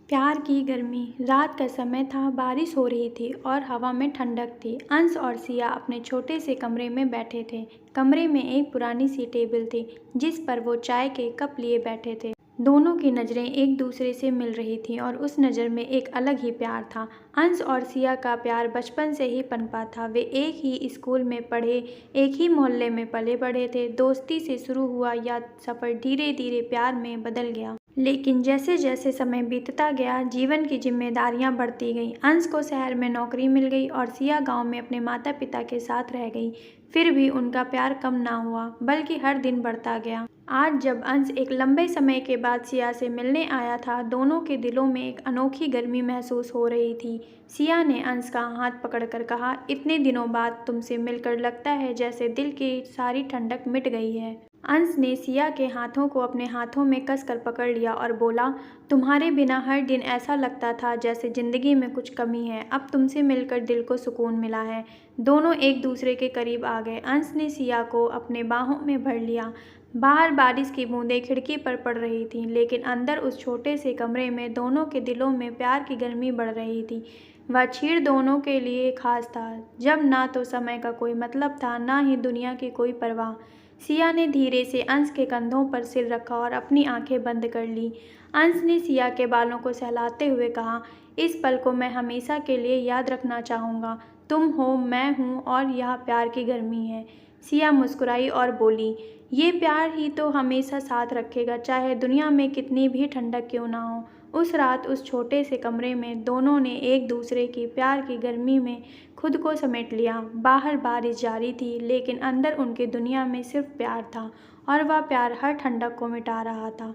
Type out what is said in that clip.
प्यार की गर्मी। रात का समय था, बारिश हो रही थी और हवा में ठंडक थी। अंश और सिया अपने छोटे से कमरे में बैठे थे। कमरे में एक पुरानी सी टेबल थी जिस पर वो चाय के कप लिए बैठे थे। दोनों की नज़रें एक दूसरे से मिल रही थीं और उस नज़र में एक अलग ही प्यार था। अंश और सिया का प्यार बचपन से ही पनपा था। वे एक ही स्कूल में पढ़े, एक ही मोहल्ले में पले बढ़े थे। दोस्ती से शुरू हुआ यह सफ़र धीरे धीरे प्यार में बदल गया। लेकिन जैसे जैसे समय बीतता गया, जीवन की जिम्मेदारियां बढ़ती गईं। अंश को शहर में नौकरी मिल गई और सिया गांव में अपने माता पिता के साथ रह गई। फिर भी उनका प्यार कम ना हुआ, बल्कि हर दिन बढ़ता गया। आज जब अंश एक लंबे समय के बाद सिया से मिलने आया था, दोनों के दिलों में एक अनोखी गर्मी महसूस हो रही थी। सिया ने अंश का हाथ पकड़कर कहा, इतने दिनों बाद तुमसे मिलकर लगता है जैसे दिल की सारी ठंडक मिट गई है। अंश ने सिया के हाथों को अपने हाथों में कसकर पकड़ लिया और बोला, तुम्हारे बिना हर दिन ऐसा लगता था जैसे ज़िंदगी में कुछ कमी है। अब तुमसे मिलकर दिल को सुकून मिला है। दोनों एक दूसरे के करीब आ गए। अंश ने सिया को अपने बाहों में भर लिया। बाहर बारिश की बूंदें खिड़की पर पड़ रही थीं, लेकिन अंदर उस छोटे से कमरे में दोनों के दिलों में प्यार की गर्मी बढ़ रही थी। वह क्षण दोनों के लिए खास था, जब ना तो समय का कोई मतलब था, ना ही दुनिया की कोई परवाह। सिया ने धीरे से अंश के कंधों पर सिर रखा और अपनी आंखें बंद कर ली। अंश ने सिया के बालों को सहलाते हुए कहा, इस पल को मैं हमेशा के लिए याद रखना चाहूँगा। तुम हो, मैं हूँ और यह प्यार की गर्मी है। सिया मुस्कुराई और बोली, ये प्यार ही तो हमेशा साथ रखेगा, चाहे दुनिया में कितनी भी ठंडक क्यों ना हो। उस रात उस छोटे से कमरे में दोनों ने एक दूसरे की प्यार की गर्मी में खुद को समेट लिया। बाहर बारिश जारी थी, लेकिन अंदर उनकी दुनिया में सिर्फ प्यार था और वह प्यार हर ठंडक को मिटा रहा था।